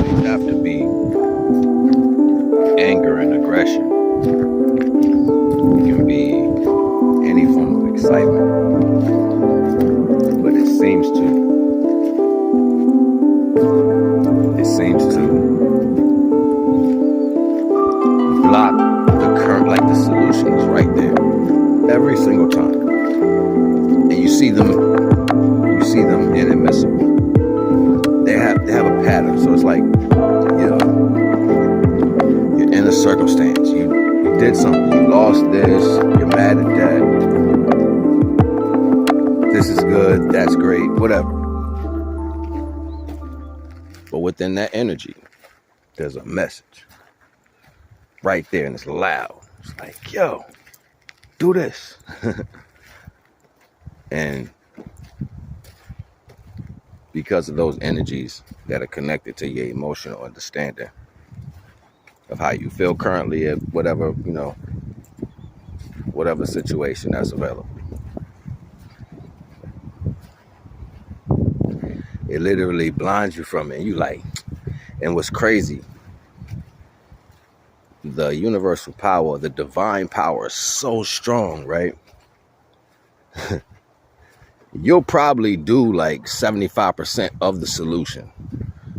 always have to be anger and aggression. It can be any form of excitement. But it seems to block the current, like the solution is right there every single time. And you see them inadmissible. They have a pattern. So it's like, you're in a circumstance. You did something. You lost this. You're mad at that. This is good. That's great. Whatever. But within that energy, there's a message right there, and it's loud. It's like, yo, do this. And because of those energies that are connected to your emotional understanding of how you feel currently at whatever, whatever situation that's available. It literally blinds you from it. And you like, and what's crazy, the universal power, the divine power is so strong, right? You'll probably do like 75% of the solution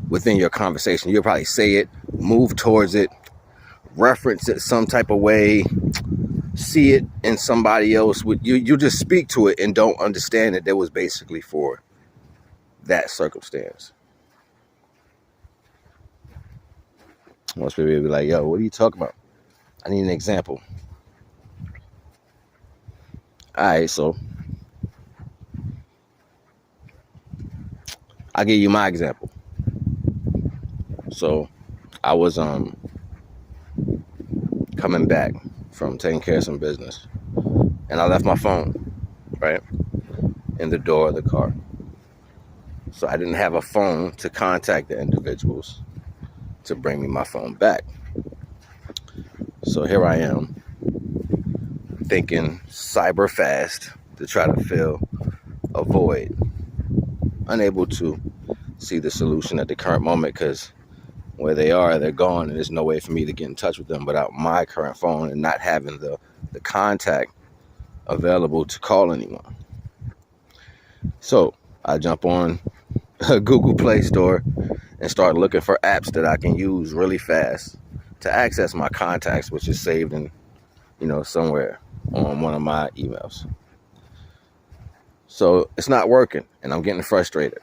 within your conversation. You'll probably say it, move towards it, reference it some type of way, see it in somebody else. You just speak to it and don't understand that it was basically for that circumstance. Most people will be like, yo, what are you talking about? I need an example. All right, so I'll give you my example. So I was coming back from taking care of some business, and I left my phone right in the door of the car. So I didn't have a phone to contact the individuals to bring me my phone back. So here I am thinking cyber fast to try to fill a void, unable to see the solution at the current moment because where they are, they're gone, and there's no way for me to get in touch with them without my current phone and not having the contact available to call anyone. So I jump on a Google Play Store and start looking for apps that I can use really fast to access my contacts, which is saved in, somewhere on one of my emails. So it's not working, and I'm getting frustrated.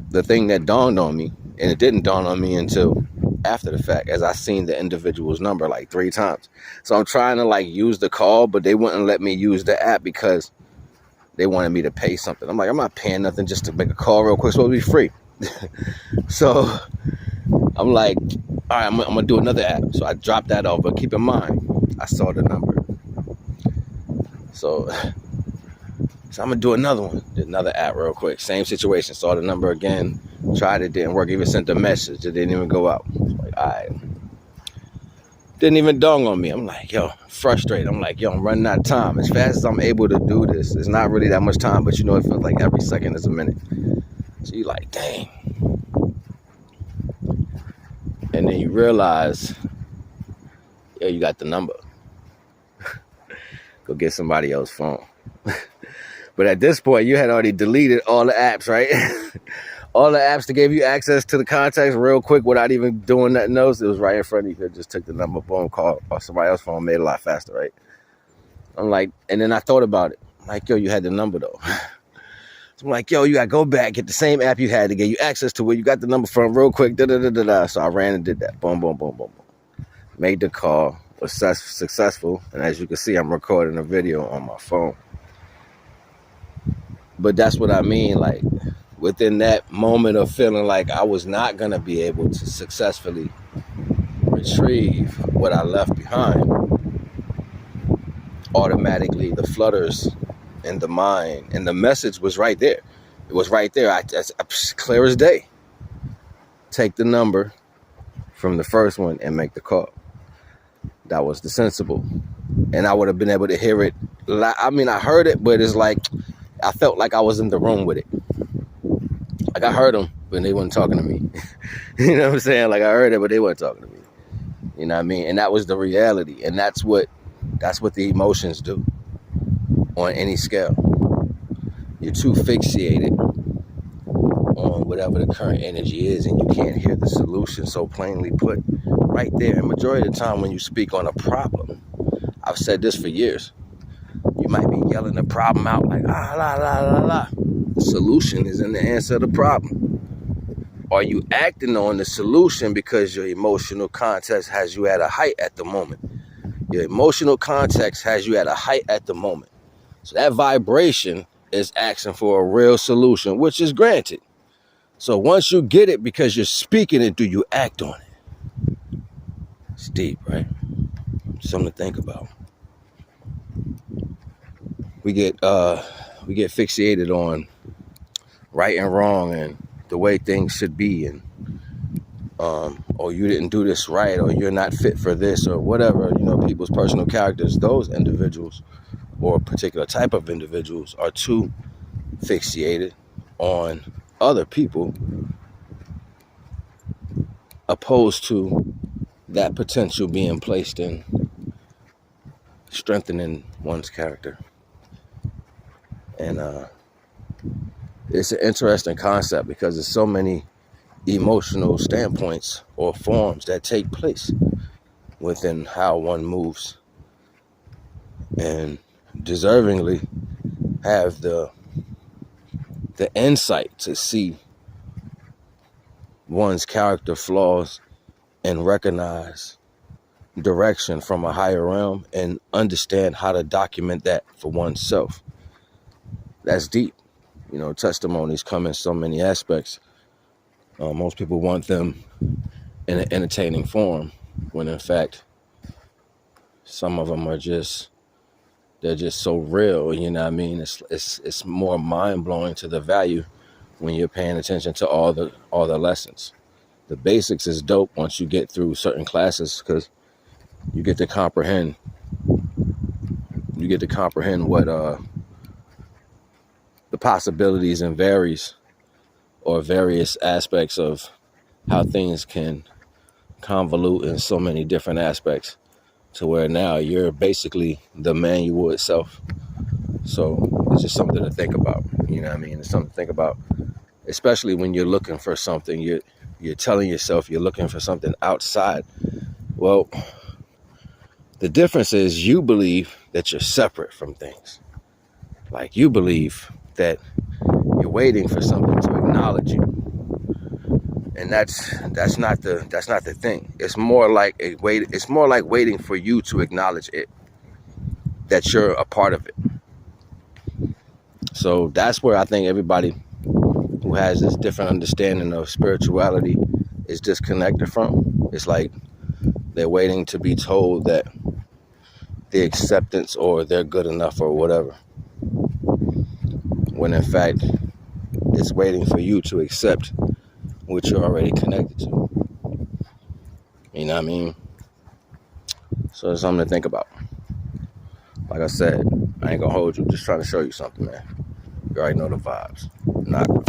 The thing that dawned on me, and it didn't dawn on me until after the fact, as I seen the individual's number like 3 times. So I'm trying to use the call, but they wouldn't let me use the app because they wanted me to pay something. I'm like, I'm not paying nothing just to make a call real quick. It's supposed to be free. So I'm like, all right, I'm going to do another app. So I dropped that off. But keep in mind, I saw the number. So I'm going to do another one. Did another app real quick. Same situation. Saw the number again. Tried it. Didn't work. Even sent a message. It didn't even go out. Like, all right. Didn't even dawn on me. I'm like, yo, frustrated. I'm like, yo, I'm running out of time. As fast as I'm able to do this, it's not really that much time, but it feels like every second is a minute. So you're like, dang. And then you realize, yo, you got the number. Go get somebody else's phone. But at this point, you had already deleted all the apps, right? All the apps that gave you access to the contacts real quick without even doing nothing else. It was right in front of you. You just took the number, boom, call, or somebody else's phone, made it a lot faster, right? I'm like, and then I thought about it. I'm like, yo, you had the number though. So I'm like, yo, you gotta go back, get the same app you had to get you access to where you got the number from real quick. So I ran and did that. Boom, boom, boom, boom, boom. Made the call, was successful. And as you can see, I'm recording a video on my phone. But that's what I mean, within that moment of feeling like I was not going to be able to successfully retrieve what I left behind, automatically the flutters in the mind, and the message was right there. It was right there. I clear as day. Take the number from the first one and make the call. That was the sensible. And I would have been able to hear it. I mean, I heard it, but it's like, I felt like I was in the room with it. Like I heard him but they weren't talking to me. You know what I'm saying? Like I heard it, but they weren't talking to me. You know what I mean? And that was the reality. And that's what the emotions do on any scale. You're too fixated on whatever the current energy is, and you can't hear the solution so plainly put right there. And majority of the time when you speak on a problem, I've said this for years, you might be yelling the problem out like, la, la, la, la. The solution is in the answer to the problem. Are you acting on the solution because your emotional context has you at a height at the moment? Your emotional context has you at a height at the moment. So that vibration is asking for a real solution, which is granted. So once you get it because you're speaking it, do you act on it? It's deep, right? Something to think about. We get fixated on right and wrong and the way things should be, and or you didn't do this right, or you're not fit for this, or whatever, people's personal characters. Those individuals, or a particular type of individuals, are too fixated on other people opposed to that potential being placed in strengthening one's character. And it's an interesting concept because there's so many emotional standpoints or forms that take place within how one moves, and deservingly have the insight to see one's character flaws and recognize direction from a higher realm and understand how to document that for oneself. That's deep. Testimonies come in so many aspects. Most people want them in an entertaining form, when in fact some of them are they're just so real. You know what I mean? It's more mind-blowing to the value when you're paying attention to all the lessons. The basics is dope once you get through certain classes, because you get to comprehend what the possibilities and various aspects of how things can convolute in so many different aspects, to where now you're basically the manual itself. So it's just something to think about. You know what I mean? It's something to think about, especially when you're looking for something. You're telling yourself you're looking for something outside. Well, the difference is you believe that you're separate from things. Like you believe that you're waiting for something to acknowledge you. And that's not the thing. It's more like waiting for you to acknowledge it, that you're a part of it. So that's where I think everybody who has this different understanding of spirituality is disconnected from. It's like they're waiting to be told that the acceptance or they're good enough or whatever, when in fact it's waiting for you to accept what you're already connected to. You know what I mean? So it's something to think about. Like I said, I ain't gonna hold you, just trying to show you something, man. You already know the vibes. NAGA.